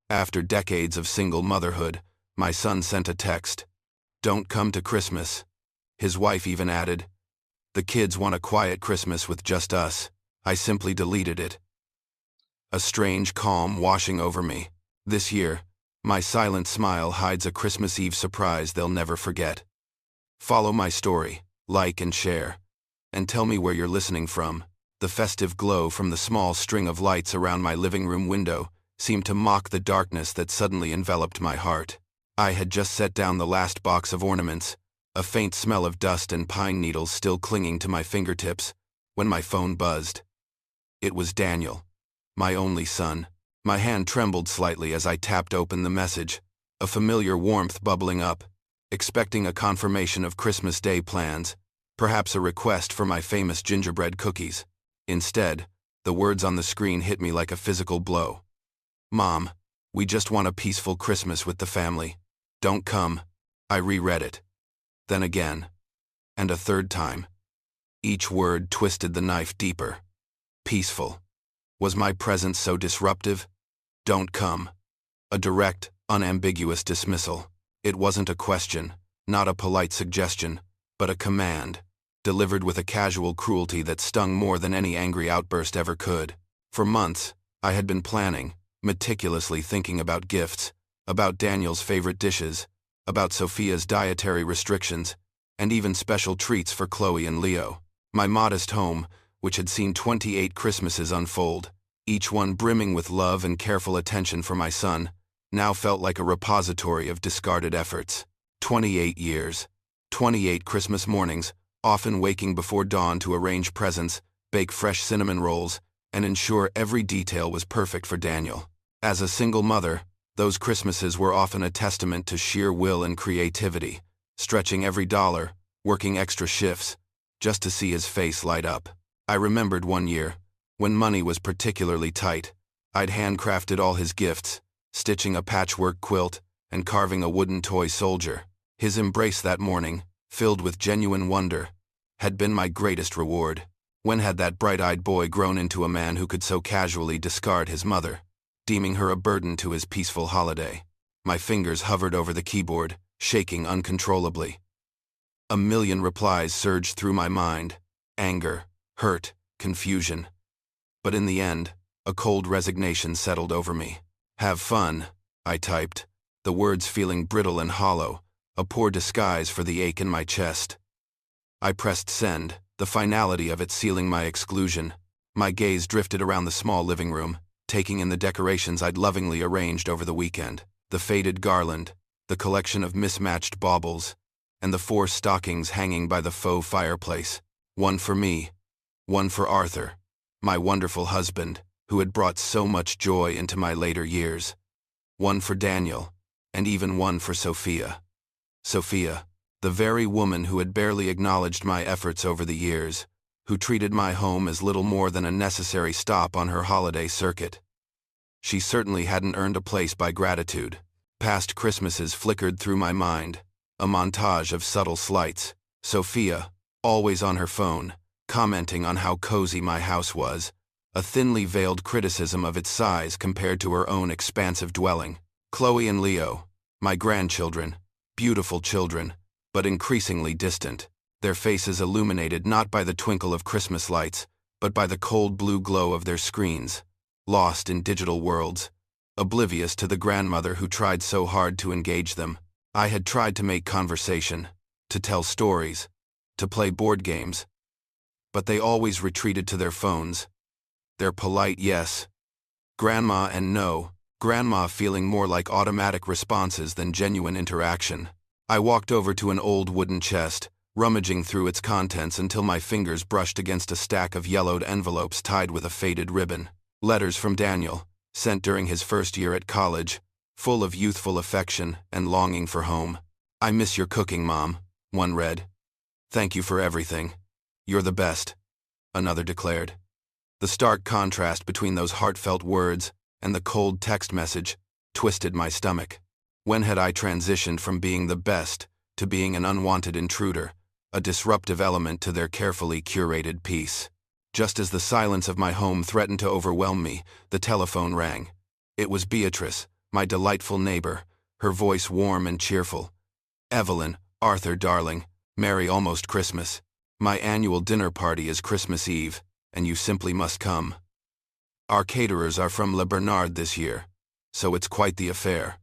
After decades of single motherhood, my son sent a text. "Don't come to Christmas." His wife even added, "The kids want a quiet Christmas with just us." I simply deleted it. A strange calm washing over me. This year, my silent smile hides a Christmas Eve surprise they'll never forget. Follow my story, like and share, and tell me where you're listening from. The festive glow from the small string of lights around my living room window seemed to mock the darkness that suddenly enveloped my heart. I had just set down the last box of ornaments, a faint smell of dust and pine needles still clinging to my fingertips, when my phone buzzed. It was Daniel, my only son. My hand trembled slightly as I tapped open the message, a familiar warmth bubbling up, expecting a confirmation of Christmas Day plans, perhaps a request for my famous gingerbread cookies. Instead, the words on the screen hit me like a physical blow. "Mom, we just want a peaceful Christmas with the family. Don't come." I reread it. Then again. And a third time. Each word twisted the knife deeper. Peaceful. Was my presence so disruptive? Don't come. A direct, unambiguous dismissal. It wasn't a question, not a polite suggestion, but a command, delivered with a casual cruelty that stung more than any angry outburst ever could. For months, I had been planning, meticulously thinking about gifts, about Daniel's favorite dishes, about Sophia's dietary restrictions, and even special treats for Chloe and Leo. My modest home, which had seen 28 Christmases unfold, each one brimming with love and careful attention for my son, now felt like a repository of discarded efforts. 28 years. 28 Christmas mornings, often waking before dawn to arrange presents, bake fresh cinnamon rolls, and ensure every detail was perfect for Daniel. As a single mother, those Christmases were often a testament to sheer will and creativity, stretching every dollar, working extra shifts, just to see his face light up. I remembered one year, when money was particularly tight, I'd handcrafted all his gifts, stitching a patchwork quilt and carving a wooden toy soldier. His embrace that morning, filled with genuine wonder, had been my greatest reward. When had that bright-eyed boy grown into a man who could so casually discard his mother, deeming her a burden to his peaceful holiday? My fingers hovered over the keyboard, shaking uncontrollably. A million replies surged through my mind: anger, hurt, confusion. But in the end, a cold resignation settled over me. "Have fun," I typed, the words feeling brittle and hollow, a poor disguise for the ache in my chest. I pressed send, the finality of it sealing my exclusion. My gaze drifted around the small living room, taking in the decorations I'd lovingly arranged over the weekend. The faded garland, the collection of mismatched baubles, and the 4 stockings hanging by the faux fireplace. One for me, one for Arthur, my wonderful husband, who had brought so much joy into my later years. One for Daniel, and even one for Sophia. Sophia, the very woman who had barely acknowledged my efforts over the years, who treated my home as little more than a necessary stop on her holiday circuit. She certainly hadn't earned a place by gratitude. Past Christmases flickered through my mind, a montage of subtle slights. Sophia, always on her phone, commenting on how cozy my house was, a thinly veiled criticism of its size compared to her own expansive dwelling. Chloe and Leo, my grandchildren, beautiful children, but increasingly distant, their faces illuminated not by the twinkle of Christmas lights, but by the cold blue glow of their screens, lost in digital worlds, oblivious to the grandmother who tried so hard to engage them. I had tried to make conversation, to tell stories, to play board games, but they always retreated to their phones. Their polite yes, grandma, and no, grandma, feeling more like automatic responses than genuine interaction. I walked over to an old wooden chest, rummaging through its contents until my fingers brushed against a stack of yellowed envelopes tied with a faded ribbon. Letters from Daniel, sent during his first year at college, full of youthful affection and longing for home. "I miss your cooking, Mom," one read. "Thank you for everything. You're the best," another declared. The stark contrast between those heartfelt words and the cold text message twisted my stomach. When had I transitioned from being the best to being an unwanted intruder, a disruptive element to their carefully curated peace? Just as the silence of my home threatened to overwhelm me, the telephone rang. It was Beatrice, my delightful neighbor, her voice warm and cheerful. "Evelyn, Arthur, darling, merry almost Christmas. My annual dinner party is Christmas Eve, and you simply must come. Our caterers are from Le Bernard this year, so it's quite the affair.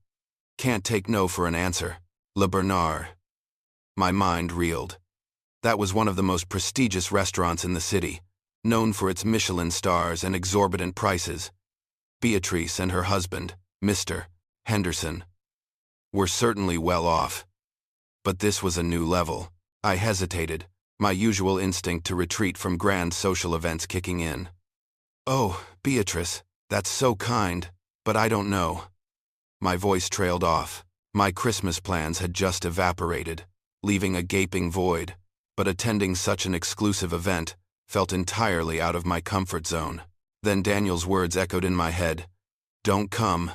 Can't take no for an answer. Le Bernard." My mind reeled. That was one of the most prestigious restaurants in the city, known for its Michelin stars and exorbitant prices. Beatrice and her husband, Mr. Henderson, were certainly well off. But this was a new level. I hesitated, my usual instinct to retreat from grand social events kicking in. "Oh, Beatrice, that's so kind, but I don't know." My voice trailed off. My Christmas plans had just evaporated, leaving a gaping void, but attending such an exclusive event felt entirely out of my comfort zone. Then Daniel's words echoed in my head, "Don't come,"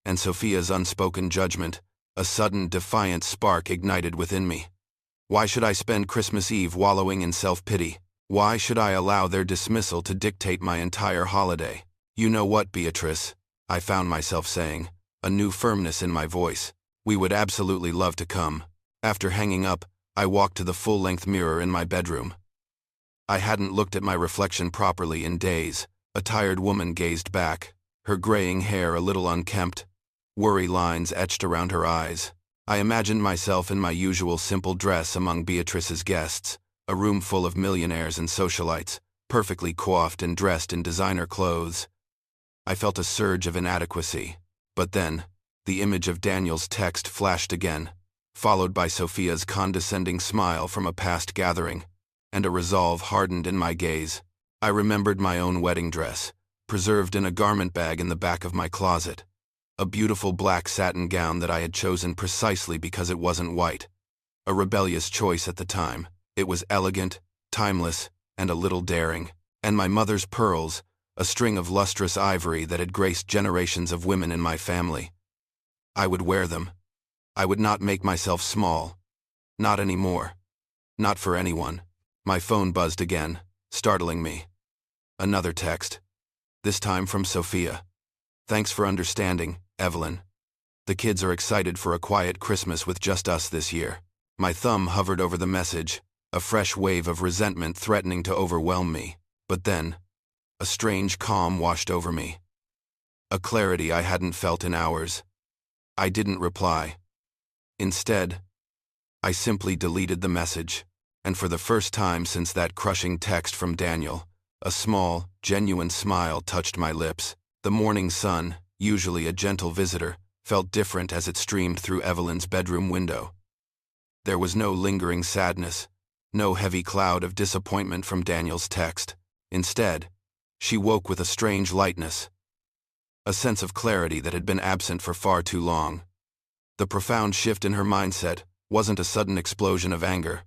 and Sophia's unspoken judgment, a sudden defiant spark ignited within me. Why should I spend Christmas Eve wallowing in self-pity? Why should I allow their dismissal to dictate my entire holiday? "You know what, Beatrice," I found myself saying, a new firmness in my voice. "We would absolutely love to come." After hanging up, I walked to the full-length mirror in my bedroom. I hadn't looked at my reflection properly in days. A tired woman gazed back, her graying hair a little unkempt, worry lines etched around her eyes. I imagined myself in my usual simple dress among Beatrice's guests, a room full of millionaires and socialites, perfectly coiffed and dressed in designer clothes. I felt a surge of inadequacy. But then, the image of Daniel's text flashed again, followed by Sophia's condescending smile from a past gathering, and a resolve hardened in my gaze. I remembered my own wedding dress, preserved in a garment bag in the back of my closet, a beautiful black satin gown that I had chosen precisely because it wasn't white. A rebellious choice at the time. It was elegant, timeless, and a little daring. And my mother's pearls, a string of lustrous ivory that had graced generations of women in my family. I would wear them. I would not make myself small. Not anymore. Not for anyone. My phone buzzed again, startling me. Another text. This time from Sophia. "Thanks for understanding, Evelyn. The kids are excited for a quiet Christmas with just us this year." My thumb hovered over the message, a fresh wave of resentment threatening to overwhelm me. But then, a strange calm washed over me. A clarity I hadn't felt in hours. I didn't reply. Instead, I simply deleted the message, and for the first time since that crushing text from Daniel, a small, genuine smile touched my lips. The morning sun, usually a gentle visitor, felt different as it streamed through Evelyn's bedroom window. There was no lingering sadness, no heavy cloud of disappointment from Daniel's text. Instead, she woke with a strange lightness, a sense of clarity that had been absent for far too long. The profound shift in her mindset wasn't a sudden explosion of anger,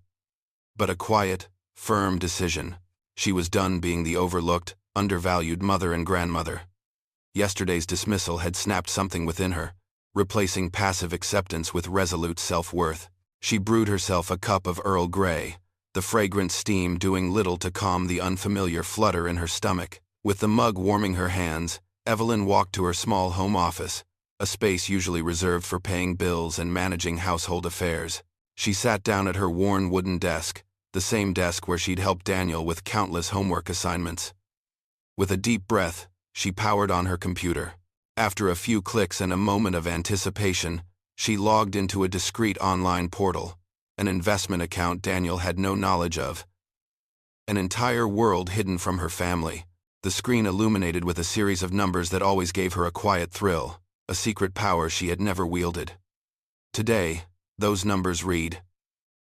but a quiet, firm decision. She was done being the overlooked, undervalued mother and grandmother. Yesterday's dismissal had snapped something within her, replacing passive acceptance with resolute self-worth. She brewed herself a cup of Earl Grey, the fragrant steam doing little to calm the unfamiliar flutter in her stomach. With the mug warming her hands, Evelyn walked to her small home office, a space usually reserved for paying bills and managing household affairs. She sat down at her worn wooden desk, the same desk where she'd helped Daniel with countless homework assignments. With a deep breath, she powered on her computer. After a few clicks and a moment of anticipation, she logged into a discreet online portal, an investment account Daniel had no knowledge of. An entire world hidden from her family, the screen illuminated with a series of numbers that always gave her a quiet thrill, a secret power she had never wielded. Today, those numbers read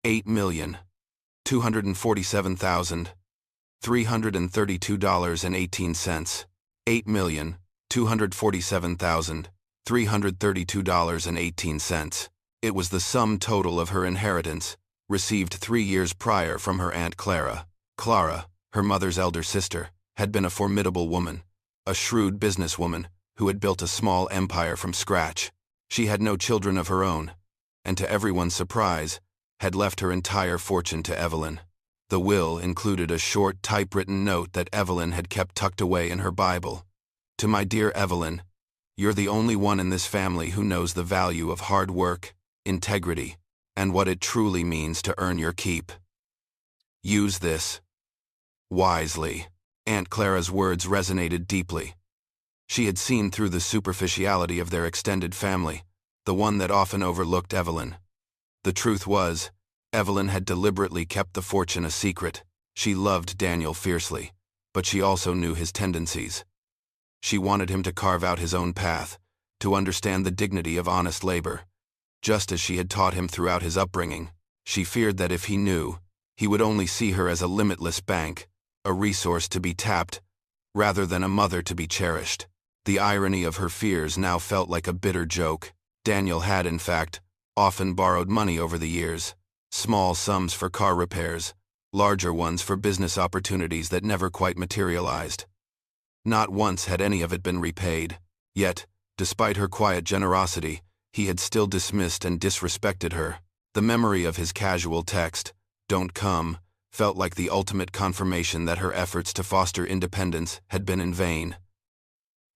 $8,247,332.18. $8,247,332.18. It was the sum total of her inheritance, received 3 years prior from her Aunt Clara. Clara, her mother's elder sister, had been a formidable woman, a shrewd businesswoman who had built a small empire from scratch. She had no children of her own, and to everyone's surprise, had left her entire fortune to Evelyn. The will included a short typewritten note that Evelyn had kept tucked away in her Bible. "To my dear Evelyn, You're the only one in this family who knows the value of hard work, integrity, and what it truly means to earn your keep. Use this wisely." Aunt Clara's words resonated deeply. She had seen through the superficiality of their extended family, the one that often overlooked Evelyn. The truth was, Evelyn had deliberately kept the fortune a secret. She loved Daniel fiercely, but she also knew his tendencies. She wanted him to carve out his own path, to understand the dignity of honest labor. Just as she had taught him throughout his upbringing, she feared that if he knew, he would only see her as a limitless bank, a resource to be tapped, rather than a mother to be cherished. The irony of her fears now felt like a bitter joke. Daniel had, in fact, often borrowed money over the years, small sums for car repairs, larger ones for business opportunities that never quite materialized. Not once had any of it been repaid, yet, despite her quiet generosity, he had still dismissed and disrespected her. The memory of his casual text, "Don't come," felt like the ultimate confirmation that her efforts to foster independence had been in vain.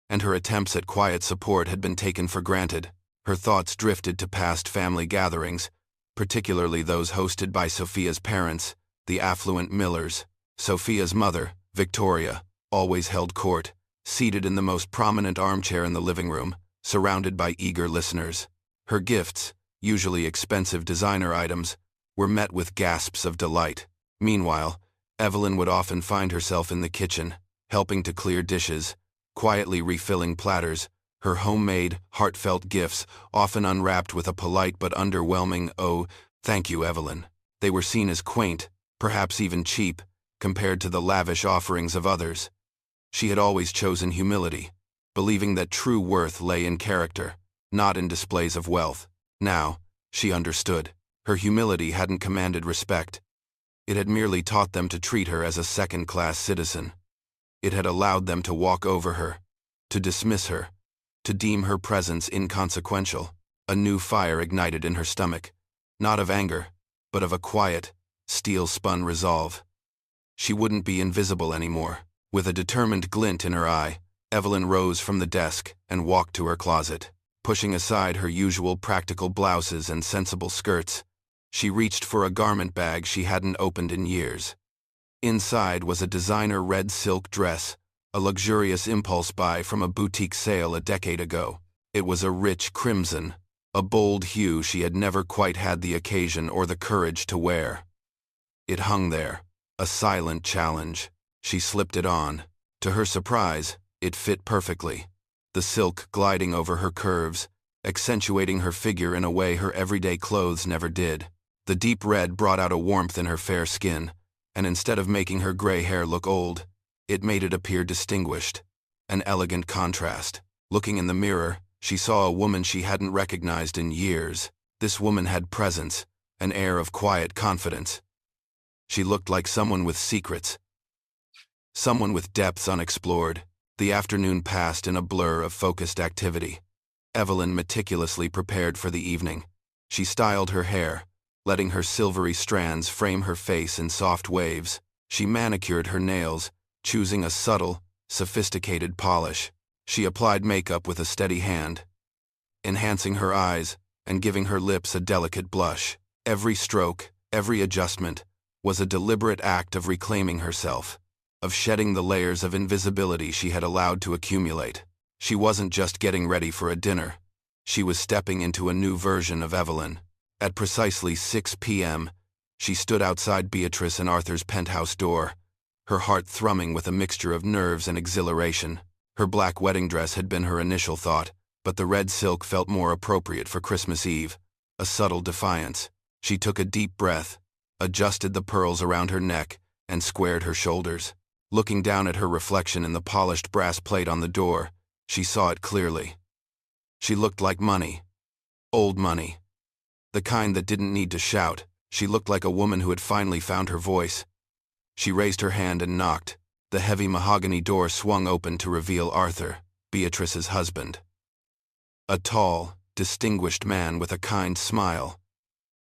And her attempts at quiet support had been taken for granted. Her thoughts drifted to past family gatherings, particularly those hosted by Sophia's parents, the affluent Millers. Sophia's mother, Victoria, always held court, seated in the most prominent armchair in the living room, surrounded by eager listeners. Her gifts, usually expensive designer items, were met with gasps of delight. Meanwhile, Evelyn would often find herself in the kitchen, helping to clear dishes, quietly refilling platters, her homemade, heartfelt gifts often unwrapped with a polite but underwhelming, "Oh, thank you, Evelyn." They were seen as quaint, perhaps even cheap, compared to the lavish offerings of others. She had always chosen humility, believing that true worth lay in character, not in displays of wealth. Now, she understood. Her humility hadn't commanded respect. It had merely taught them to treat her as a second-class citizen. It had allowed them to walk over her, to dismiss her, to deem her presence inconsequential. A new fire ignited in her stomach, not of anger, but of a quiet, steel-spun resolve. She wouldn't be invisible anymore. With a determined glint in her eye, Evelyn rose from the desk and walked to her closet. Pushing aside her usual practical blouses and sensible skirts, she reached for a garment bag she hadn't opened in years. Inside was a designer red silk dress, a luxurious impulse buy from a boutique sale a decade ago. It was a rich crimson, a bold hue she had never quite had the occasion or the courage to wear. It hung there, a silent challenge. She slipped it on. To her surprise, it fit perfectly, the silk gliding over her curves, accentuating her figure in a way her everyday clothes never did. The deep red brought out a warmth in her fair skin, and instead of making her gray hair look old, it made it appear distinguished, an elegant contrast. Looking in the mirror, she saw a woman she hadn't recognized in years. This woman had presence, an air of quiet confidence. She looked like someone with secrets, someone with depths unexplored. The afternoon passed in a blur of focused activity. Evelyn meticulously prepared for the evening. She styled her hair, letting her silvery strands frame her face in soft waves. She manicured her nails, choosing a subtle, sophisticated polish. She applied makeup with a steady hand, enhancing her eyes and giving her lips a delicate blush. Every stroke, every adjustment, was a deliberate act of reclaiming herself, of shedding the layers of invisibility she had allowed to accumulate. She wasn't just getting ready for a dinner. She was stepping into a new version of Evelyn. At precisely 6 p.m., she stood outside Beatrice and Arthur's penthouse door, her heart thrumming with a mixture of nerves and exhilaration. Her black wedding dress had been her initial thought, but the red silk felt more appropriate for Christmas Eve, a subtle defiance. She took a deep breath, adjusted the pearls around her neck, and squared her shoulders. Looking down at her reflection in the polished brass plate on the door, she saw it clearly. She looked like money. Old money. The kind that didn't need to shout. She looked like a woman who had finally found her voice. She raised her hand and knocked. The heavy mahogany door swung open to reveal Arthur, Beatrice's husband. A tall, distinguished man with a kind smile.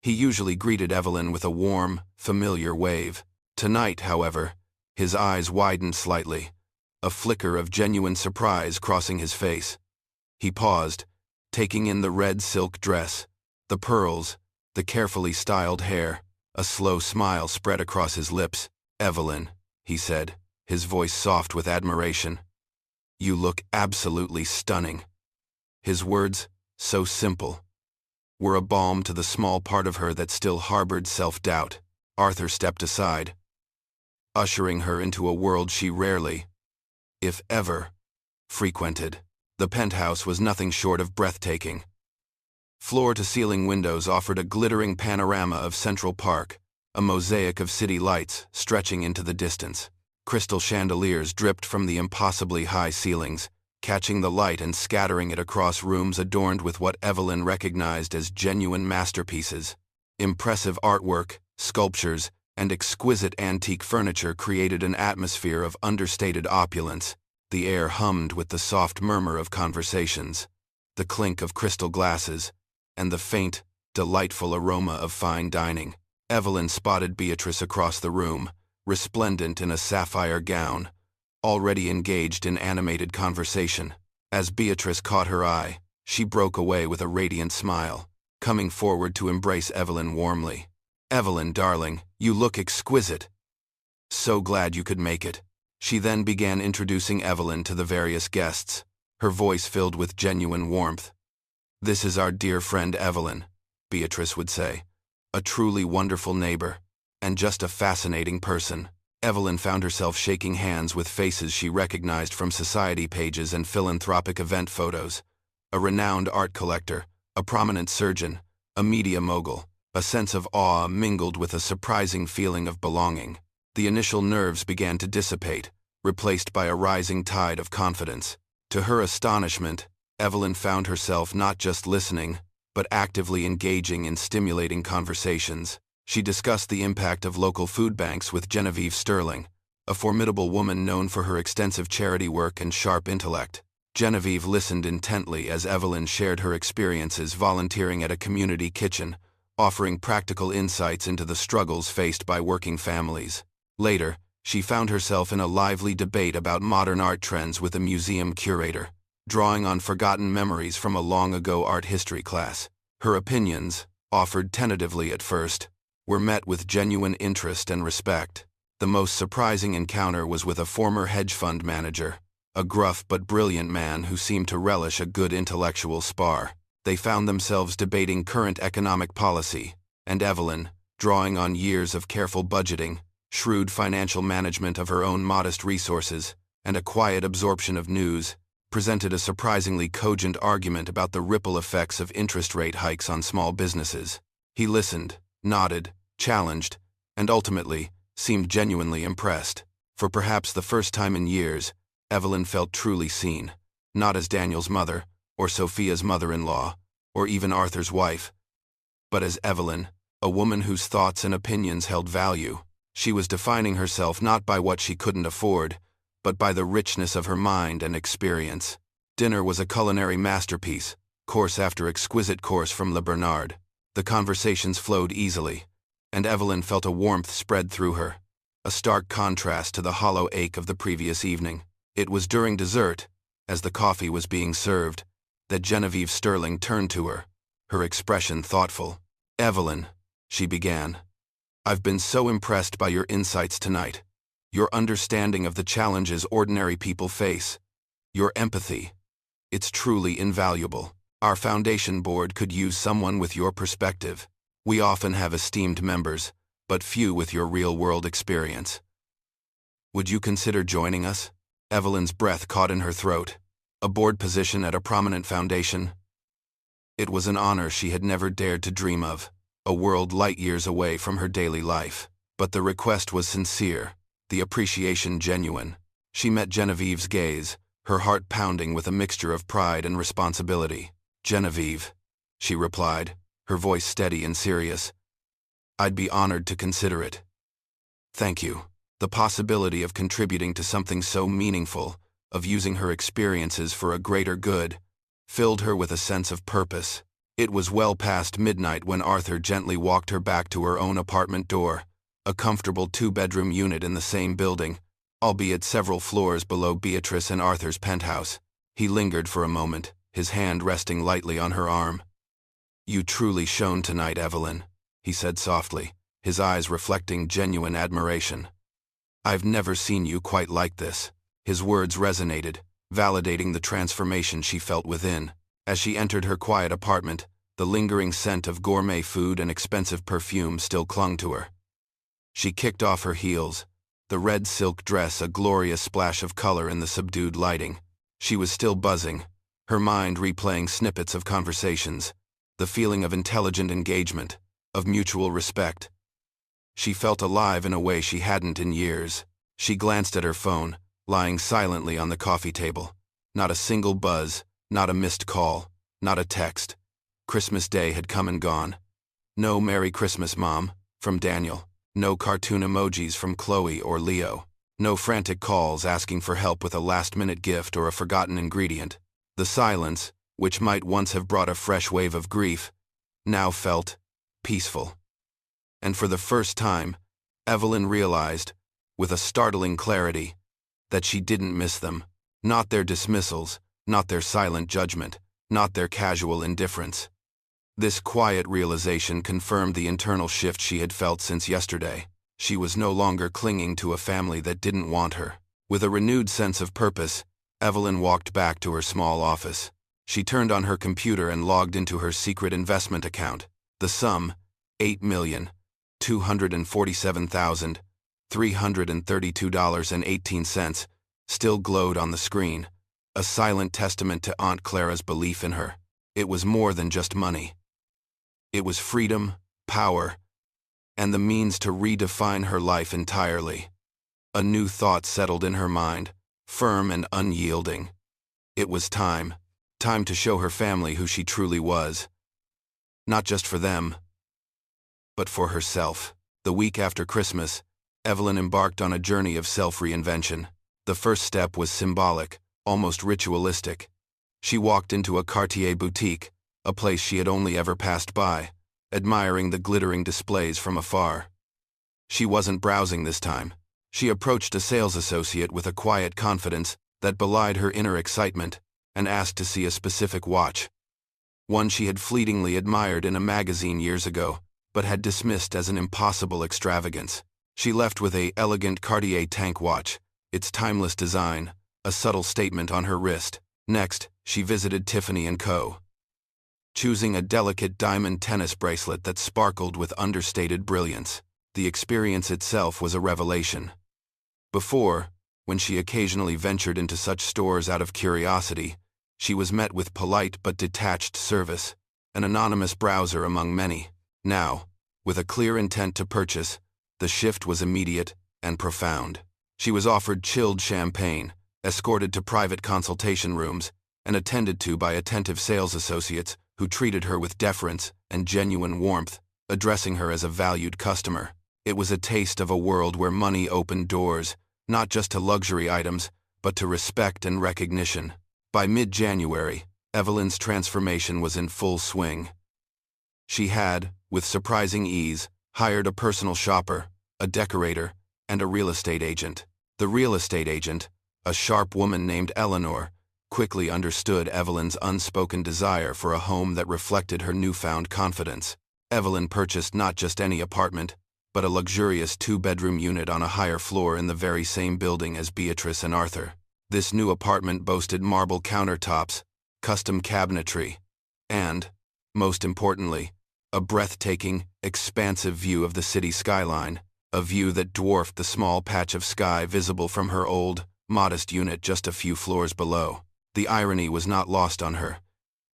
He usually greeted Evelyn with a warm, familiar wave. Tonight, however, his eyes widened slightly, a flicker of genuine surprise crossing his face. He paused, taking in the red silk dress, the pearls, the carefully styled hair. A slow smile spread across his lips. "Evelyn," he said, his voice soft with admiration. "You look absolutely stunning." His words, so simple, were a balm to the small part of her that still harbored self-doubt. Arthur stepped aside, ushering her into a world she rarely, if ever, frequented. The penthouse was nothing short of breathtaking. Floor-to-ceiling windows offered a glittering panorama of Central Park, a mosaic of city lights stretching into the distance. Crystal chandeliers dripped from the impossibly high ceilings, catching the light and scattering it across rooms adorned with what Evelyn recognized as genuine masterpieces. Impressive artwork, sculptures, and exquisite antique furniture created an atmosphere of understated opulence. The air hummed with the soft murmur of conversations, the clink of crystal glasses, and the faint, delightful aroma of fine dining. Evelyn spotted Beatrice across the room, resplendent in a sapphire gown, already engaged in animated conversation. As Beatrice caught her eye, she broke away with a radiant smile, coming forward to embrace Evelyn warmly. "Evelyn, darling, you look exquisite. So glad you could make it." She then began introducing Evelyn to the various guests, her voice filled with genuine warmth. "This is our dear friend Evelyn," Beatrice would say, "a truly wonderful neighbor, and just a fascinating person." Evelyn found herself shaking hands with faces she recognized from society pages and philanthropic event photos. A renowned art collector, a prominent surgeon, a media mogul. A sense of awe mingled with a surprising feeling of belonging. The initial nerves began to dissipate, replaced by a rising tide of confidence. To her astonishment, Evelyn found herself not just listening, but actively engaging in stimulating conversations. She discussed the impact of local food banks with Genevieve Sterling, a formidable woman known for her extensive charity work and sharp intellect. Genevieve listened intently as Evelyn shared her experiences volunteering at a community kitchen, offering practical insights into the struggles faced by working families. Later, she found herself in a lively debate about modern art trends with a museum curator, drawing on forgotten memories from a long-ago art history class. Her opinions, offered tentatively at first, were met with genuine interest and respect. The most surprising encounter was with a former hedge fund manager, a gruff but brilliant man who seemed to relish a good intellectual spar. They found themselves debating current economic policy, and Evelyn, drawing on years of careful budgeting, shrewd financial management of her own modest resources, and a quiet absorption of news, presented a surprisingly cogent argument about the ripple effects of interest rate hikes on small businesses. He listened, nodded, challenged, and ultimately seemed genuinely impressed. For perhaps the first time in years, Evelyn felt truly seen, not as Daniel's mother, or Sophia's mother-in-law, or even Arthur's wife, but as Evelyn, a woman whose thoughts and opinions held value. She was defining herself not by what she couldn't afford, but by the richness of her mind and experience. Dinner was a culinary masterpiece, course after exquisite course from Le Bernard. The conversations flowed easily, and Evelyn felt a warmth spread through her, a stark contrast to the hollow ache of the previous evening. It was during dessert, as the coffee was being served, that Genevieve Sterling turned to her, her expression thoughtful. "Evelyn," she began, "I've been so impressed by your insights tonight, your understanding of the challenges ordinary people face, your empathy. It's truly invaluable. Our foundation board could use someone with your perspective. We often have esteemed members, but few with your real-world experience. Would you consider joining us?" Evelyn's breath caught in her throat. A board position at a prominent foundation? It was an honor she had never dared to dream of, a world light years away from her daily life. But the request was sincere, the appreciation genuine. She met Genevieve's gaze, her heart pounding with a mixture of pride and responsibility. "Genevieve," she replied, her voice steady and serious, "I'd be honored to consider it. Thank you." The possibility of contributing to something so meaningful, of using her experiences for a greater good, filled her with a sense of purpose. It was well past midnight when Arthur gently walked her back to her own apartment door, a comfortable two-bedroom unit in the same building, albeit several floors below Beatrice and Arthur's penthouse. He lingered for a moment, his hand resting lightly on her arm. "You truly shone tonight, Evelyn," he said softly, his eyes reflecting genuine admiration. "I've never seen you quite like this." His words resonated, validating the transformation she felt within. As she entered her quiet apartment, the lingering scent of gourmet food and expensive perfume still clung to her. She kicked off her heels, the red silk dress a glorious splash of color in the subdued lighting. She was still buzzing, her mind replaying snippets of conversations, the feeling of intelligent engagement, of mutual respect. She felt alive in a way she hadn't in years. She glanced at her phone, lying silently on the coffee table. Not a single buzz, not a missed call, not a text. Christmas Day had come and gone. No "Merry Christmas, Mom" from Daniel. No cartoon emojis from Chloe or Leo. No frantic calls asking for help with a last-minute gift or a forgotten ingredient. The silence, which might once have brought a fresh wave of grief, now felt peaceful. And for the first time, Evelyn realized, with a startling clarity, that she didn't miss them. Not their dismissals, not their silent judgment, not their casual indifference. This quiet realization confirmed the internal shift she had felt since yesterday. She was no longer clinging to a family that didn't want her. With a renewed sense of purpose, Evelyn walked back to her small office. She turned on her computer and logged into her secret investment account. The sum, $8,247,332.18, still glowed on the screen, a silent testament to Aunt Clara's belief in her. It was more than just money. It was freedom, power, and the means to redefine her life entirely. A new thought settled in her mind, firm and unyielding. It was time to show her family who she truly was. Not just for them, but for herself. The week after Christmas, Evelyn embarked on a journey of self-reinvention. The first step was symbolic, almost ritualistic. She walked into a Cartier boutique, a place she had only ever passed by, admiring the glittering displays from afar. She wasn't browsing this time. She approached a sales associate with a quiet confidence that belied her inner excitement and asked to see a specific watch. One she had fleetingly admired in a magazine years ago, but had dismissed as an impossible extravagance. She left with an elegant Cartier tank watch, its timeless design, a subtle statement on her wrist. Next, she visited Tiffany & Co., choosing a delicate diamond tennis bracelet that sparkled with understated brilliance. The experience itself was a revelation. Before, when she occasionally ventured into such stores out of curiosity, she was met with polite but detached service, an anonymous browser among many. Now, with a clear intent to purchase, the shift was immediate and profound. She was offered chilled champagne, escorted to private consultation rooms, and attended to by attentive sales associates who treated her with deference and genuine warmth, addressing her as a valued customer. It was a taste of a world where money opened doors, not just to luxury items, but to respect and recognition. By mid-January, Evelyn's transformation was in full swing. She had, with surprising ease, hired a personal shopper, a decorator, and a real estate agent. The real estate agent, a sharp woman named Eleanor, quickly understood Evelyn's unspoken desire for a home that reflected her newfound confidence. Evelyn purchased not just any apartment, but a luxurious 2-bedroom unit on a higher floor in the very same building as Beatrice and Arthur. This new apartment boasted marble countertops, custom cabinetry, and, most importantly, a breathtaking, expansive view of the city skyline, a view that dwarfed the small patch of sky visible from her old, modest unit just a few floors below. The irony was not lost on her.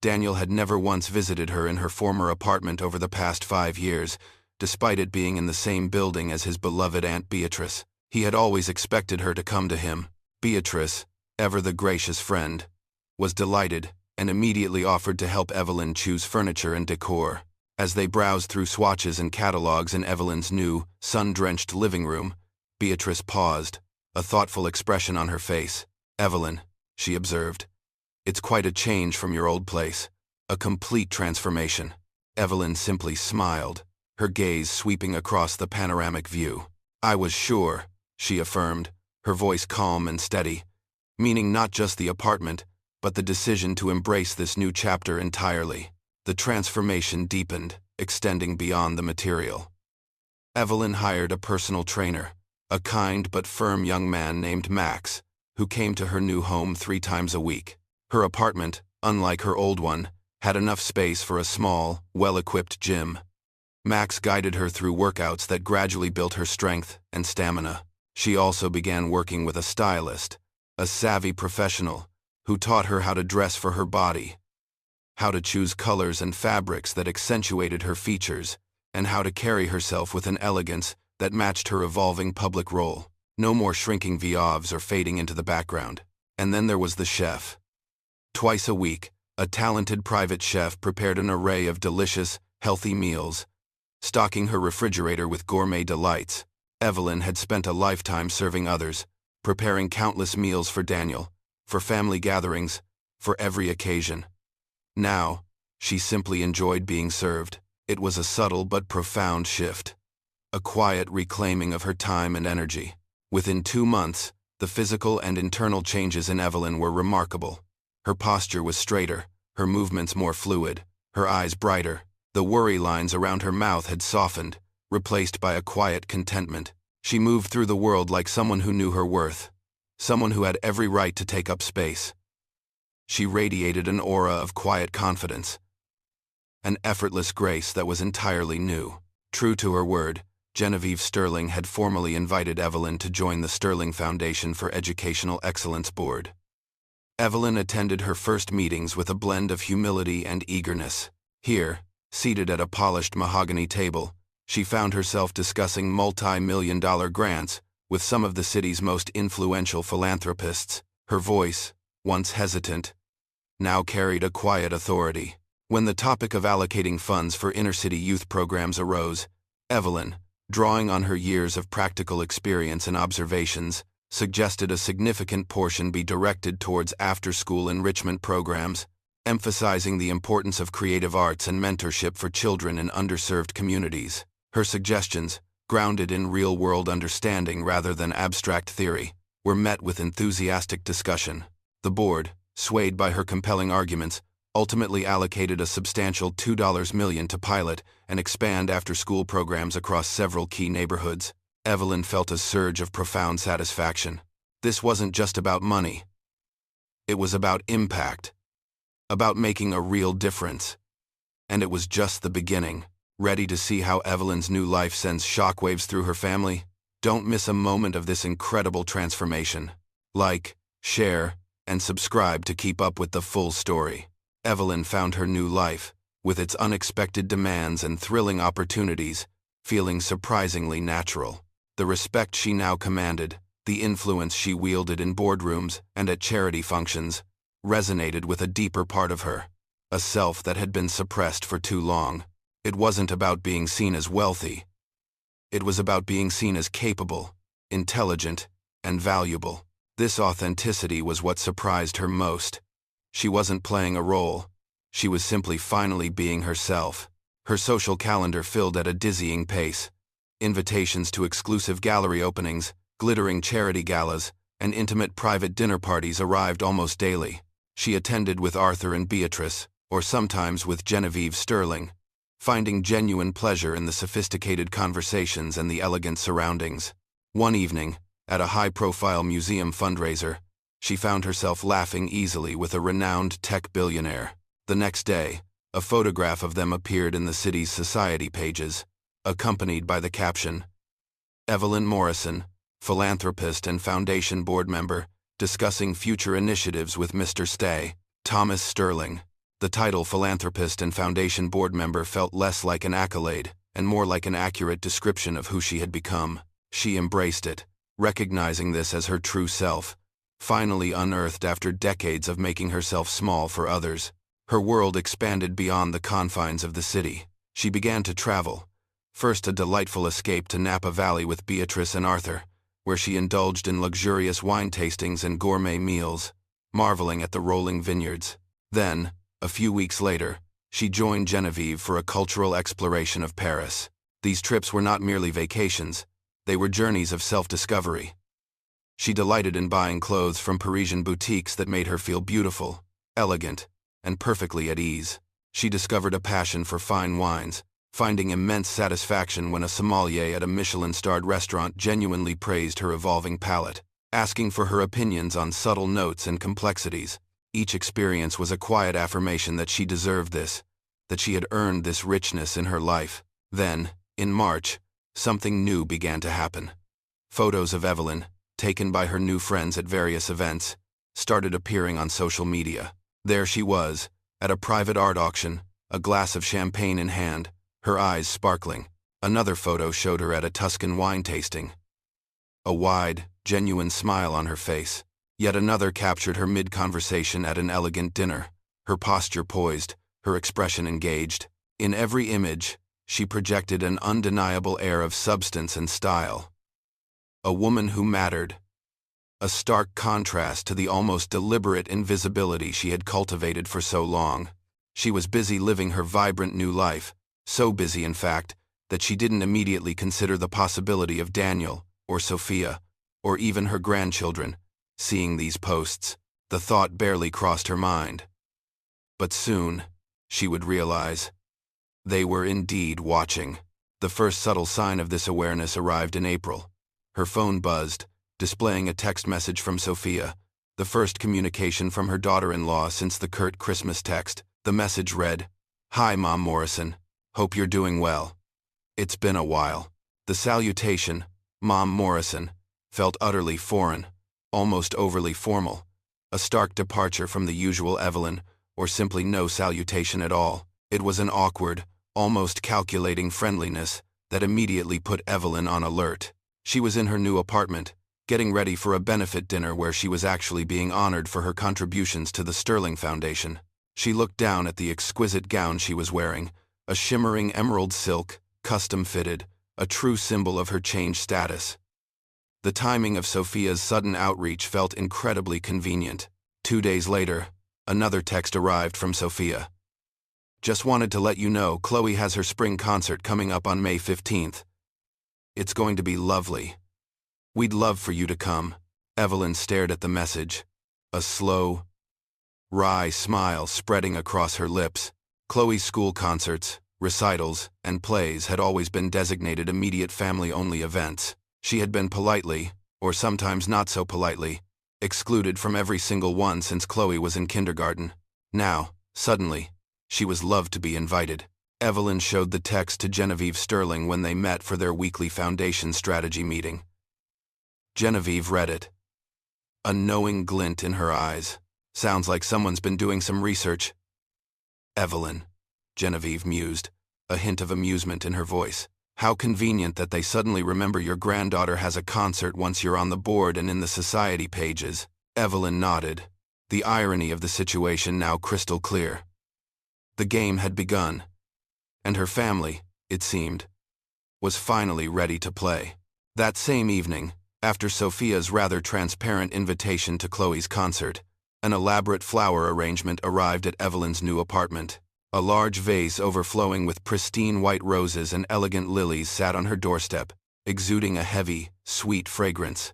Daniel had never once visited her in her former apartment over the past 5 years, despite it being in the same building as his beloved Aunt Beatrice. He had always expected her to come to him. Beatrice, ever the gracious friend, was delighted and immediately offered to help Evelyn choose furniture and decor. As they browsed through swatches and catalogs in Evelyn's new, sun-drenched living room, Beatrice paused, a thoughtful expression on her face. "Evelyn," she observed, "it's quite a change from your old place. A complete transformation." Evelyn simply smiled, her gaze sweeping across the panoramic view. "I was sure," she affirmed, her voice calm and steady, "meaning not just the apartment, but the decision to embrace this new chapter entirely. The transformation deepened, extending beyond the material. Evelyn hired a personal trainer, a kind but firm young man named Max, who came to her new home 3 times a week. Her apartment, unlike her old one, had enough space for a small, well-equipped gym. Max guided her through workouts that gradually built her strength and stamina. She also began working with a stylist, a savvy professional, who taught her how to dress for her body, how to choose colors and fabrics that accentuated her features, and how to carry herself with an elegance that matched her evolving public role. No more shrinking viaves or fading into the background. And then there was the chef. Twice a week, a talented private chef prepared an array of delicious, healthy meals, stocking her refrigerator with gourmet delights. Evelyn had spent a lifetime serving others, preparing countless meals for Daniel, for family gatherings, for every occasion. Now, she simply enjoyed being served. It was a subtle but profound shift, a quiet reclaiming of her time and energy. Within 2 months, the physical and internal changes in Evelyn were remarkable. Her posture was straighter, her movements more fluid, her eyes brighter. The worry lines around her mouth had softened, replaced by a quiet contentment. She moved through the world like someone who knew her worth, someone who had every right to take up space. She radiated an aura of quiet confidence, an effortless grace that was entirely new. True to her word, Genevieve Sterling had formally invited Evelyn to join the Sterling Foundation for Educational Excellence Board. Evelyn attended her first meetings with a blend of humility and eagerness. Here, seated at a polished mahogany table, she found herself discussing multi-million-dollar grants with some of the city's most influential philanthropists. Her voice, once hesitant, now carried a quiet authority. When the topic of allocating funds for inner-city youth programs arose, Evelyn, drawing on her years of practical experience and observations, suggested a significant portion be directed towards after-school enrichment programs, emphasizing the importance of creative arts and mentorship for children in underserved communities. Her suggestions, grounded in real-world understanding rather than abstract theory, were met with enthusiastic discussion. The board, swayed by her compelling arguments, ultimately allocated a substantial $2 million to pilot and expand after-school programs across several key neighborhoods. Evelyn felt a surge of profound satisfaction. This wasn't just about money. It was about impact, about making a real difference. And it was just the beginning. Ready to see how Evelyn's new life sends shockwaves through her family? Don't miss a moment of this incredible transformation. Like, share, and subscribe to keep up with the full story. Evelyn found her new life, with its unexpected demands and thrilling opportunities, feeling surprisingly natural. The respect she now commanded, the influence she wielded in boardrooms and at charity functions, resonated with a deeper part of her, a self that had been suppressed for too long. It wasn't about being seen as wealthy. It was about being seen as capable, intelligent, and valuable. This authenticity was what surprised her most. She wasn't playing a role. She was simply finally being herself. Her social calendar filled at a dizzying pace. Invitations to exclusive gallery openings, glittering charity galas, and intimate private dinner parties arrived almost daily. She attended with Arthur and Beatrice, or sometimes with Genevieve Sterling, finding genuine pleasure in the sophisticated conversations and the elegant surroundings. One evening, at a high-profile museum fundraiser, she found herself laughing easily with a renowned tech billionaire. The next day, a photograph of them appeared in the city's society pages, accompanied by the caption, "Evelyn Morrison, philanthropist and foundation board member, discussing future initiatives with Mr. Stay, Thomas Sterling." The title philanthropist and foundation board member felt less like an accolade and more like an accurate description of who she had become. She embraced it, recognizing this as her true self, finally unearthed after decades of making herself small for others. Her world expanded beyond the confines of the city. She began to travel, first a delightful escape to Napa Valley with Beatrice and Arthur, where she indulged in luxurious wine tastings and gourmet meals, marveling at the rolling vineyards. Then, a few weeks later, she joined Genevieve for a cultural exploration of Paris. These trips were not merely vacations, they were journeys of self-discovery. She delighted in buying clothes from Parisian boutiques that made her feel beautiful, elegant, and perfectly at ease. She discovered a passion for fine wines, finding immense satisfaction when a sommelier at a Michelin-starred restaurant genuinely praised her evolving palate, asking for her opinions on subtle notes and complexities. Each experience was a quiet affirmation that she deserved this, that she had earned this richness in her life. Then, in March, something new began to happen. Photos of Evelyn, taken by her new friends at various events, started appearing on social media. There she was, at a private art auction, a glass of champagne in hand, her eyes sparkling. Another photo showed her at a Tuscan wine tasting, a wide, genuine smile on her face. Yet another captured her mid-conversation at an elegant dinner, her posture poised, her expression engaged. In every image, she projected an undeniable air of substance and style. A woman who mattered, a stark contrast to the almost deliberate invisibility she had cultivated for so long. She was busy living her vibrant new life, so busy, in fact, that she didn't immediately consider the possibility of Daniel, or Sophia, or even her grandchildren. Seeing these posts, the thought barely crossed her mind. But soon, she would realize, they were indeed watching. The first subtle sign of this awareness arrived in April. Her phone buzzed, displaying a text message from Sophia, the first communication from her daughter-in-law since the curt Christmas text. The message read, "Hi, Mom Morrison. Hope you're doing well. It's been a while." The salutation, Mom Morrison, felt utterly foreign, almost overly formal, a stark departure from the usual Evelyn, or simply no salutation at all. It was an awkward, almost calculating friendliness that immediately put Evelyn on alert. She was in her new apartment, getting ready for a benefit dinner where she was actually being honored for her contributions to the Sterling Foundation. She looked down at the exquisite gown she was wearing, a shimmering emerald silk, custom-fitted, a true symbol of her changed status. The timing of Sophia's sudden outreach felt incredibly convenient. 2 days later, another text arrived from Sophia. "Just wanted to let you know Chloe has her spring concert coming up on May 15th. It's going to be lovely. We'd love for you to come." Evelyn stared at the message, a slow, wry smile spreading across her lips. Chloe's school concerts, recitals, and plays had always been designated immediate family-only events. She had been politely, or sometimes not so politely, excluded from every single one since Chloe was in kindergarten. Now, suddenly, she was loved to be invited. Evelyn showed the text to Genevieve Sterling when they met for their weekly foundation strategy meeting. Genevieve read it, a knowing glint in her eyes. "Sounds like someone's been doing some research." "Evelyn," Genevieve mused, a hint of amusement in her voice. "How convenient that they suddenly remember your granddaughter has a concert once you're on the board and in the society pages." Evelyn nodded, the irony of the situation now crystal clear. The game had begun, and her family, it seemed, was finally ready to play. That same evening, after Sophia's rather transparent invitation to Chloe's concert, an elaborate flower arrangement arrived at Evelyn's new apartment. A large vase overflowing with pristine white roses and elegant lilies sat on her doorstep, exuding a heavy, sweet fragrance.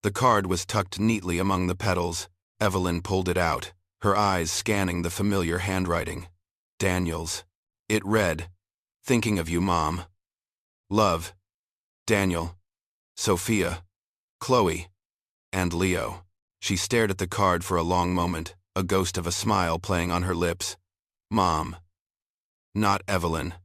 The card was tucked neatly among the petals. Evelyn pulled it out, her eyes scanning the familiar handwriting. Daniel's. It read, "Thinking of you, Mom. Love, Daniel, Sophia, Chloe, and Leo." She stared at the card for a long moment, a ghost of a smile playing on her lips. Mom. Not Evelyn.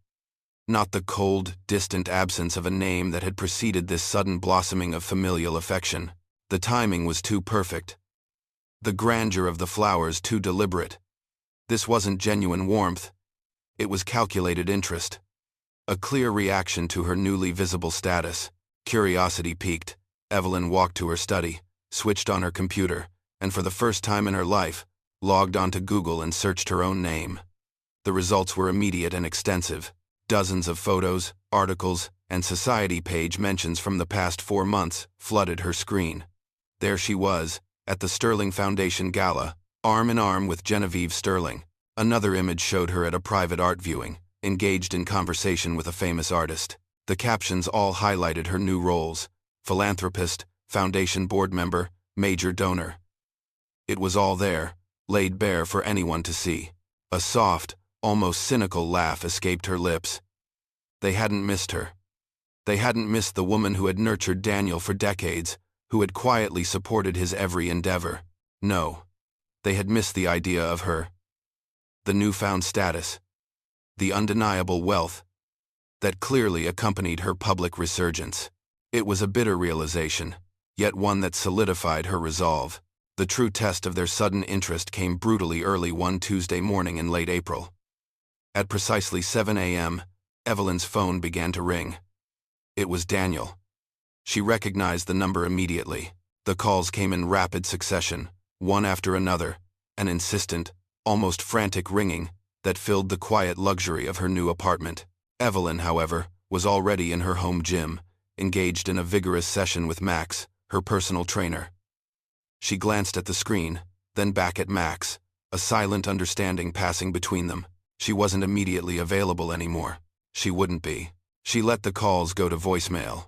Not the cold, distant absence of a name that had preceded this sudden blossoming of familial affection. The timing was too perfect. The grandeur of the flowers too deliberate. This wasn't genuine warmth. It was calculated interest. A clear reaction to her newly visible status. Curiosity piqued. Evelyn walked to her study, switched on her computer, and for the first time in her life, logged onto Google and searched her own name. The results were immediate and extensive. Dozens of photos, articles, and society page mentions from the past 4 months flooded her screen. There she was, at the Sterling Foundation Gala, arm in arm with Genevieve Sterling. Another image showed her at a private art viewing, engaged in conversation with a famous artist. The captions all highlighted her new roles: philanthropist, foundation board member, major donor. It was all there, laid bare for anyone to see. A soft, almost cynical laugh escaped her lips. They hadn't missed her. They hadn't missed the woman who had nurtured Daniel for decades, who had quietly supported his every endeavor. No, they had missed the idea of her. The newfound status, the undeniable wealth that clearly accompanied her public resurgence. It was a bitter realization, yet one that solidified her resolve. The true test of their sudden interest came brutally early one Tuesday morning in late April. At precisely 7 a.m., Evelyn's phone began to ring. It was Daniel. She recognized the number immediately. The calls came in rapid succession, one after another, an insistent, almost frantic ringing that filled the quiet luxury of her new apartment. Evelyn, however, was already in her home gym, engaged in a vigorous session with Max, her personal trainer. She glanced at the screen, then back at Max, a silent understanding passing between them. She wasn't immediately available anymore. She wouldn't be. She let the calls go to voicemail.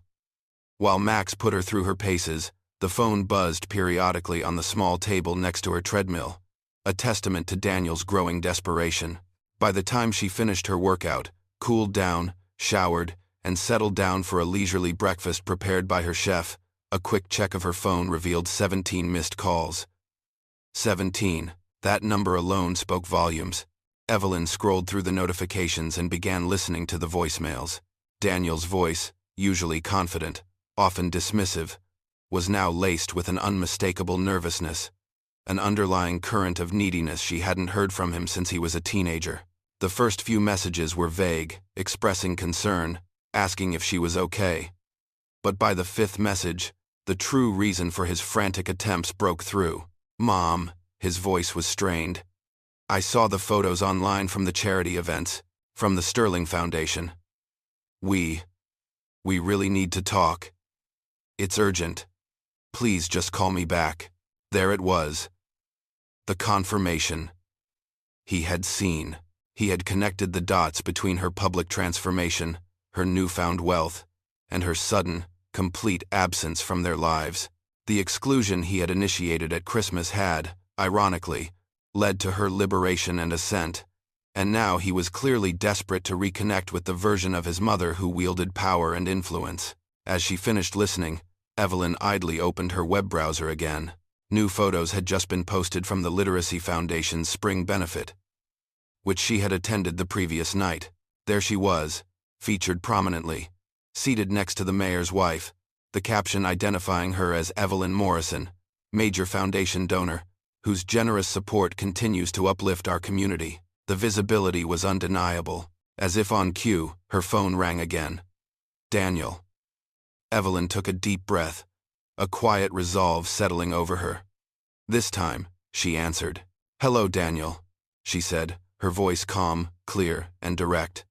While Max put her through her paces, the phone buzzed periodically on the small table next to her treadmill, a testament to Daniel's growing desperation. By the time she finished her workout, cooled down, showered, and settled down for a leisurely breakfast prepared by her chef, a quick check of her phone revealed 17 missed calls. 17. That number alone spoke volumes. Evelyn scrolled through the notifications and began listening to the voicemails. Daniel's voice, usually confident, often dismissive, was now laced with an unmistakable nervousness, an underlying current of neediness she hadn't heard from him since he was a teenager. The first few messages were vague, expressing concern, asking if she was okay. But by the fifth message, the true reason for his frantic attempts broke through. "Mom," his voice was strained. "I saw the photos online from the charity events, from the Sterling Foundation. We really need to talk. It's urgent. Please just call me back." There it was. The confirmation. He had seen. He had connected the dots between her public transformation, her newfound wealth, and her sudden, complete absence from their lives. The exclusion he had initiated at Christmas had, ironically, led to her liberation and ascent, and now he was clearly desperate to reconnect with the version of his mother who wielded power and influence. As she finished listening, Evelyn idly opened her web browser again. New photos had just been posted from the Literacy Foundation's spring benefit, which she had attended the previous night. There she was, featured prominently, seated next to the mayor's wife, the caption identifying her as Evelyn Morrison, major foundation donor, whose generous support continues to uplift our community. The visibility was undeniable. As if on cue, her phone rang again. Daniel. Evelyn took a deep breath, a quiet resolve settling over her. This time, she answered. "Hello, Daniel," she said, her voice calm, clear, and direct.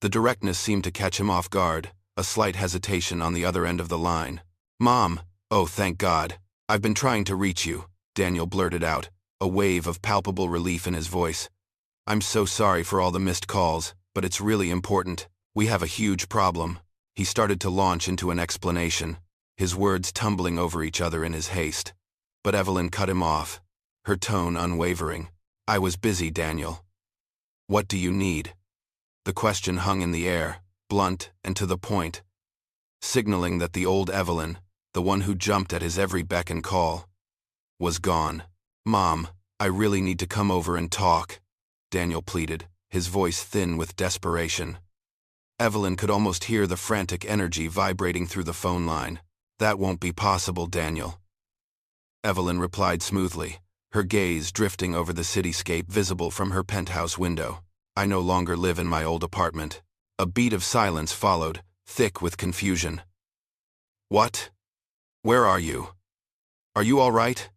The directness seemed to catch him off guard, a slight hesitation on the other end of the line. "Mom, oh thank God. I've been trying to reach you," Daniel blurted out, a wave of palpable relief in his voice. "I'm so sorry for all the missed calls, but it's really important. We have a huge problem." He started to launch into an explanation, his words tumbling over each other in his haste. But Evelyn cut him off, her tone unwavering. "I was busy, Daniel. What do you need?" The question hung in the air, blunt and to the point, signaling that the old Evelyn, the one who jumped at his every beck and call, was gone. "Mom, I really need to come over and talk," Daniel pleaded, his voice thin with desperation. Evelyn could almost hear the frantic energy vibrating through the phone line. "That won't be possible, Daniel." Evelyn replied smoothly, her gaze drifting over the cityscape visible from her penthouse window. "I no longer live in my old apartment." A beat of silence followed, thick with confusion. "What? Where are you? Are you all right?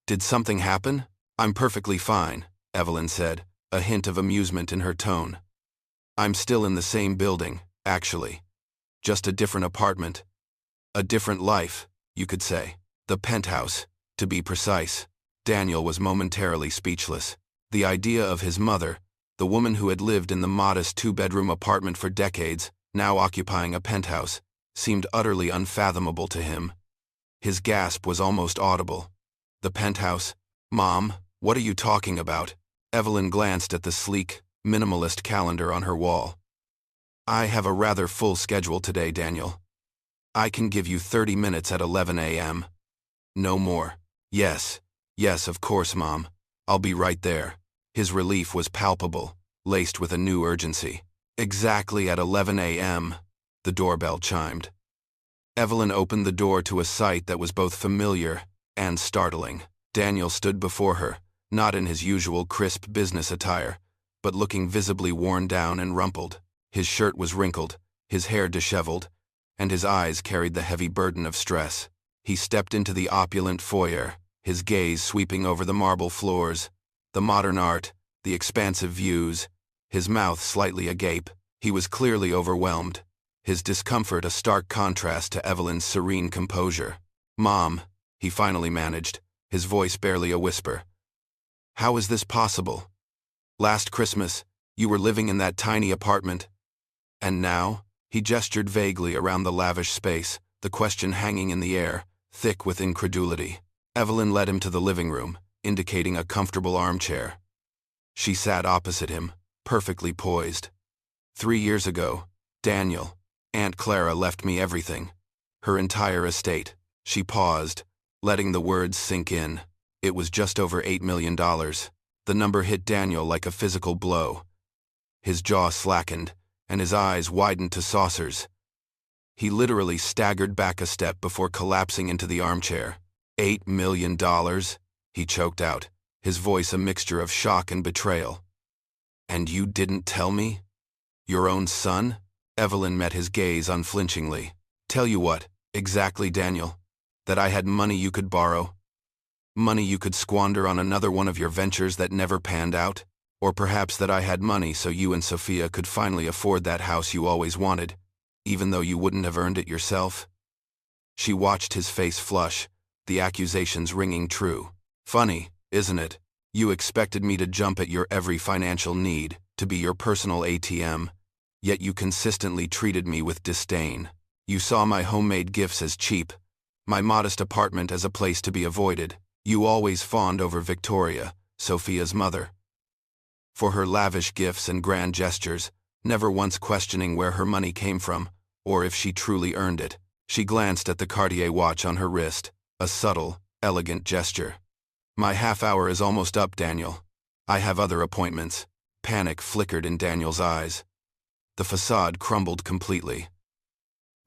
Did something happen?" "I'm perfectly fine," Evelyn said, a hint of amusement in her tone. "I'm still in the same building, actually. Just a different apartment. A different life, you could say. The penthouse, to be precise." Daniel was momentarily speechless. The idea of his mother, the woman who had lived in the modest two-bedroom apartment for decades, now occupying a penthouse, seemed utterly unfathomable to him. His gasp was almost audible. "The penthouse? Mom, What are you talking about? Evelyn glanced at the sleek, minimalist calendar on her wall. I have a rather full schedule today, Daniel. I can give you 30 minutes at 11 a.m. No more. Yes, of course, Mom. I'll be right there. His relief was palpable, laced with a new urgency. Exactly at 11 a.m., the doorbell chimed. Evelyn opened the door to a sight that was both familiar and startling. Daniel stood before her, not in his usual crisp business attire, but looking visibly worn down and rumpled. His shirt was wrinkled, his hair disheveled, and his eyes carried the heavy burden of stress. He stepped into the opulent foyer, his gaze sweeping over the marble floors, the modern art, the expansive views, his mouth slightly agape. He was clearly overwhelmed, his discomfort a stark contrast to Evelyn's serene composure. Mom, he finally managed, his voice barely a whisper. How is this possible? Last Christmas, you were living in that tiny apartment. And now? He gestured vaguely around the lavish space, the question hanging in the air, thick with incredulity. Evelyn led him to the living room, indicating a comfortable armchair. She sat opposite him, perfectly poised. 3 years ago, Daniel, Aunt Clara left me everything. Her entire estate. She paused, letting the words sink in. It was just over $8 million. The number hit Daniel like a physical blow. His jaw slackened, and his eyes widened to saucers. He literally staggered back a step before collapsing into the armchair. $8 million? He choked out, his voice a mixture of shock and betrayal. And you didn't tell me? Your own son? Evelyn met his gaze unflinchingly. Tell you what, exactly, Daniel? That I had money you could borrow? Money you could squander on another one of your ventures that never panned out? Or perhaps that I had money so you and Sophia could finally afford that house you always wanted, even though you wouldn't have earned it yourself? She watched his face flush, the accusations ringing true. Funny, isn't it? You expected me to jump at your every financial need, to be your personal ATM, yet you consistently treated me with disdain. You saw my homemade gifts as cheap, my modest apartment as a place to be avoided. You always fawned over Victoria, Sophia's mother, for her lavish gifts and grand gestures, never once questioning where her money came from, or if she truly earned it. She glanced at the Cartier watch on her wrist, a subtle, elegant gesture. My half-hour is almost up, Daniel. I have other appointments. Panic flickered in Daniel's eyes. The facade crumbled completely.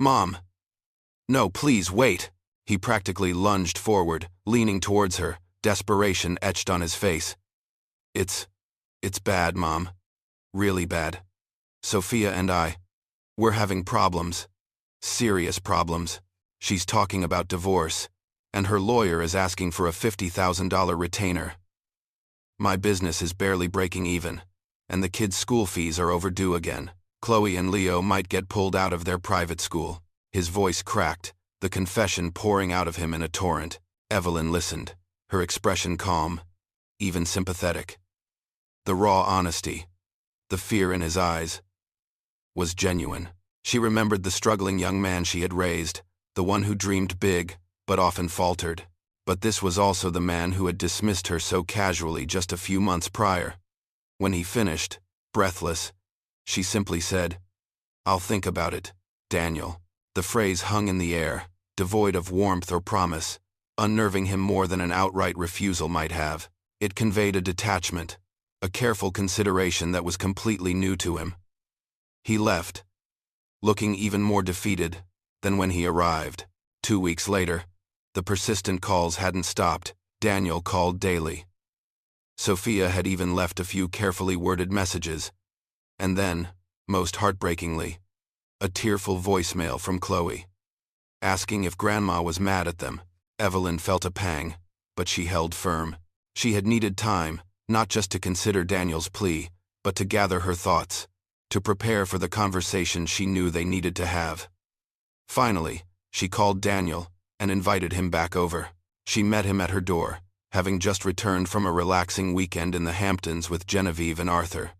Mom! No, please, wait! He practically lunged forward, leaning towards her, desperation etched on his face. It's bad, Mom. Really bad. Sophia and we're having problems. Serious problems. She's talking about divorce, and her lawyer is asking for a $50,000 retainer. My business is barely breaking even, and the kids' school fees are overdue again. Chloe and Leo might get pulled out of their private school. His voice cracked, the confession pouring out of him in a torrent. Evelyn listened, her expression calm, even sympathetic. The raw honesty, the fear in his eyes, was genuine. She remembered the struggling young man she had raised, the one who dreamed big, but often faltered. But this was also the man who had dismissed her so casually just a few months prior. When he finished, breathless, she simply said, "I'll think about it, Daniel." The phrase hung in the air, devoid of warmth or promise, unnerving him more than an outright refusal might have. It conveyed a detachment, a careful consideration that was completely new to him. He left, looking even more defeated than when he arrived. 2 weeks later, the persistent calls hadn't stopped. Daniel called daily. Sophia had even left a few carefully worded messages. And then, most heartbreakingly, a tearful voicemail from Chloe, asking if Grandma was mad at them. Evelyn felt a pang, but she held firm. She had needed time, not just to consider Daniel's plea, but to gather her thoughts, to prepare for the conversation she knew they needed to have. Finally, she called Daniel and invited him back over. She met him at her door, having just returned from a relaxing weekend in the Hamptons with Genevieve and Arthur.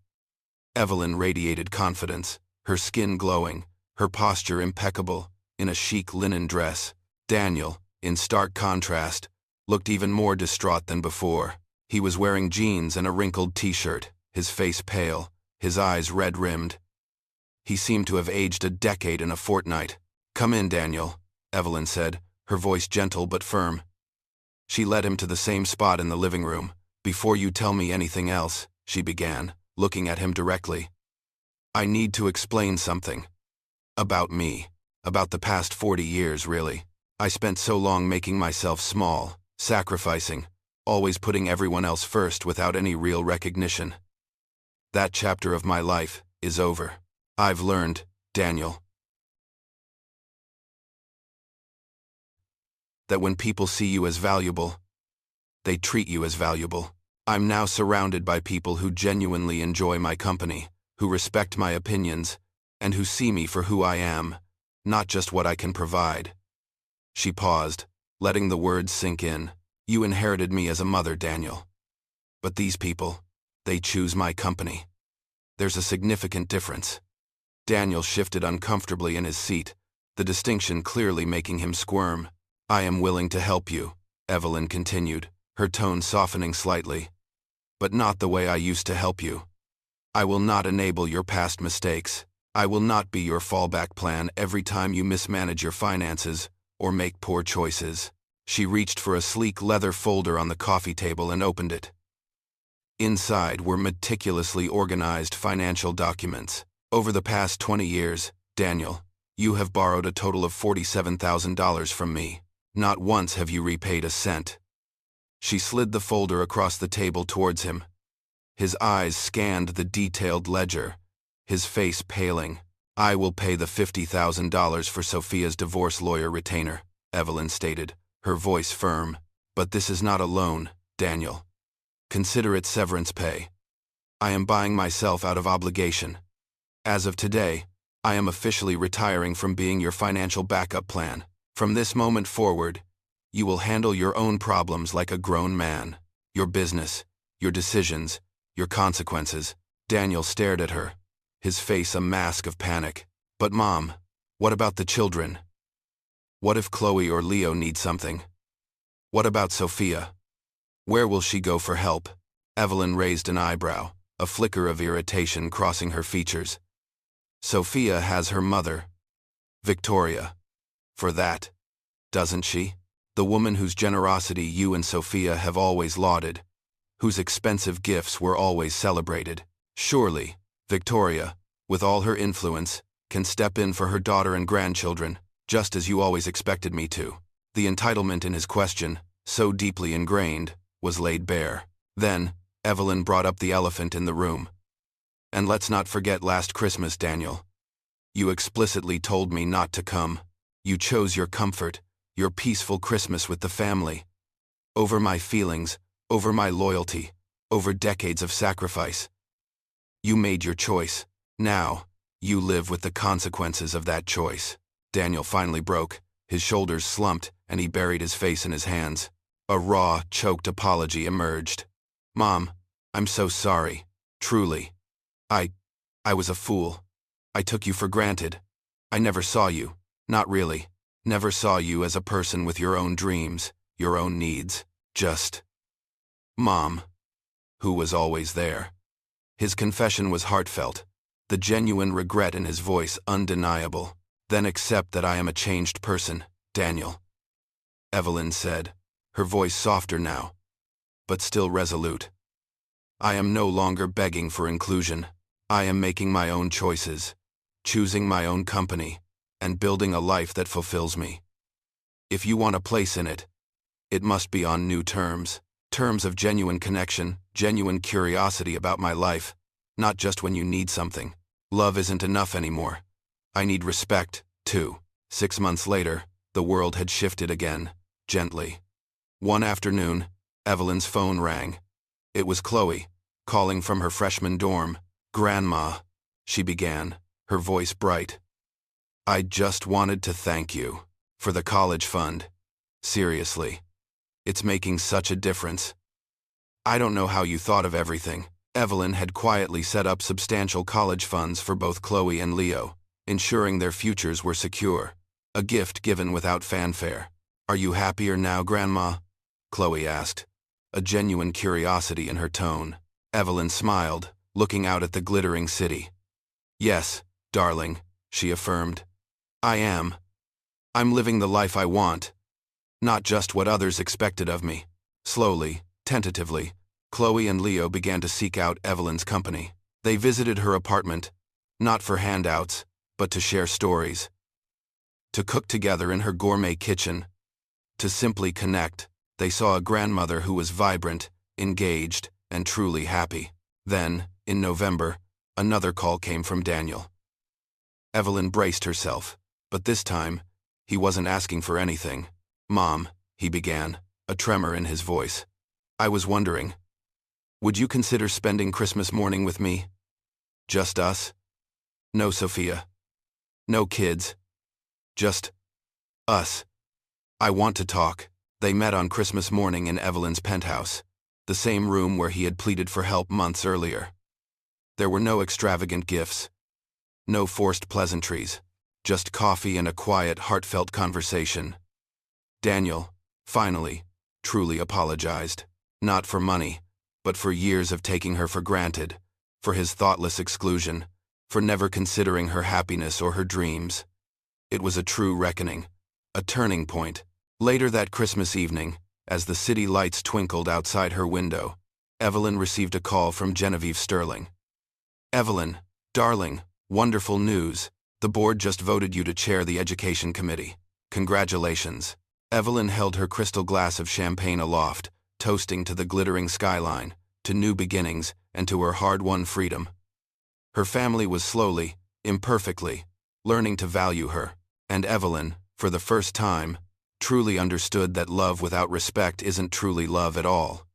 Evelyn radiated confidence, her skin glowing, her posture impeccable, in a chic linen dress. Daniel, in stark contrast, looked even more distraught than before. He was wearing jeans and a wrinkled t-shirt, his face pale, his eyes red-rimmed. He seemed to have aged a decade in a fortnight. "Come in, Daniel," Evelyn said, her voice gentle but firm. She led him to the same spot in the living room. "Before you tell me anything else," she began, looking at him directly, "I need to explain something. About me. About the past 40 years, really. I spent so long making myself small, sacrificing, always putting everyone else first without any real recognition. That chapter of my life is over. I've learned, Daniel, that when people see you as valuable, they treat you as valuable. I'm now surrounded by people who genuinely enjoy my company, who respect my opinions, and who see me for who I am, not just what I can provide." She paused, letting the words sink in. "You inherited me as a mother, Daniel. But these people, they choose my company. There's a significant difference." Daniel shifted uncomfortably in his seat, the distinction clearly making him squirm. "I am willing to help you," Evelyn continued, her tone softening slightly. "But not the way I used to help you. I will not enable your past mistakes. I will not be your fallback plan every time you mismanage your finances or make poor choices." She reached for a sleek leather folder on the coffee table and opened it. Inside were meticulously organized financial documents. "Over the past 20 years, Daniel, you have borrowed a total of $47,000 from me. Not once have you repaid a cent." She slid the folder across the table towards him. His eyes scanned the detailed ledger, his face paling. "I will pay the $50,000 for Sophia's divorce lawyer retainer," Evelyn stated, her voice firm. "But this is not a loan, Daniel. Consider it severance pay. I am buying myself out of obligation. As of today, I am officially retiring from being your financial backup plan. From this moment forward, you will handle your own problems like a grown man. Your business, your decisions, your consequences." Daniel stared at her, his face a mask of panic. "But Mom, what about the children? What if Chloe or Leo need something? What about Sophia? Where will she go for help?" Evelyn raised an eyebrow, a flicker of irritation crossing her features. "Sophia has her mother, Victoria, for that, doesn't she? The woman whose generosity you and Sophia have always lauded, whose expensive gifts were always celebrated. Surely, Victoria, with all her influence, can step in for her daughter and grandchildren, just as you always expected me to." The entitlement in his question, so deeply ingrained, was laid bare. Then, Evelyn brought up the elephant in the room. "And let's not forget last Christmas, Daniel. You explicitly told me not to come. You chose your comfort, your peaceful Christmas with the family, over my feelings, over my loyalty, over decades of sacrifice. You made your choice. Now, you live with the consequences of that choice." Daniel finally broke, his shoulders slumped, and he buried his face in his hands. A raw, choked apology emerged. "Mom, I'm so sorry. Truly. I was a fool. I took you for granted. I never saw you. Not really. Never saw you as a person with your own dreams, your own needs. Just Mom, who was always there." His confession was heartfelt, the genuine regret in his voice undeniable. "Then accept that I am a changed person, Daniel," Evelyn said, her voice softer now, but still resolute. "I am no longer begging for inclusion. I am making my own choices, choosing my own company, and building a life that fulfills me. If you want a place in it, it must be on new terms, terms of genuine connection, genuine curiosity about my life, not just when you need something. Love isn't enough anymore. I need respect, too." 6 months later, the world had shifted again, gently. One afternoon, Evelyn's phone rang. It was Chloe, calling from her freshman dorm. "Grandma," she began, her voice bright. "I just wanted to thank you for the college fund. Seriously. It's making such a difference. I don't know how you thought of everything." Evelyn had quietly set up substantial college funds for both Chloe and Leo, ensuring their futures were secure. A gift given without fanfare. "Are you happier now, Grandma?" Chloe asked. a genuine curiosity in her tone. Evelyn smiled, looking out at the glittering city. "Yes, darling," she affirmed. "I am. I'm living the life I want, not just what others expected of me." Slowly, tentatively, Chloe and Leo began to seek out Evelyn's company. They visited her apartment, not for handouts, but to share stories, to cook together in her gourmet kitchen, to simply connect. They saw a grandmother who was vibrant, engaged, and truly happy. Then, in November, another call came from Daniel. Evelyn braced herself, but this time, he wasn't asking for anything. "Mom," he began, a tremor in his voice. "I was wondering, would you consider spending Christmas morning with me? Just us? No Sophia. No kids. Just us. I want to talk." They met on Christmas morning in Evelyn's penthouse, the same room where he had pleaded for help months earlier. There were no extravagant gifts, no forced pleasantries, just coffee and a quiet, heartfelt conversation. Daniel, finally, truly apologized, not for money, but for years of taking her for granted, for his thoughtless exclusion, for never considering her happiness or her dreams. It was a true reckoning, a turning point. Later that Christmas evening, as the city lights twinkled outside her window, Evelyn received a call from Genevieve Sterling. "Evelyn, darling, wonderful news. The board just voted you to chair the education committee. Congratulations." Evelyn held her crystal glass of champagne aloft, toasting to the glittering skyline, to new beginnings, and to her hard-won freedom. Her family was slowly, imperfectly, learning to value her, and Evelyn, for the first time, truly understood that love without respect isn't truly love at all.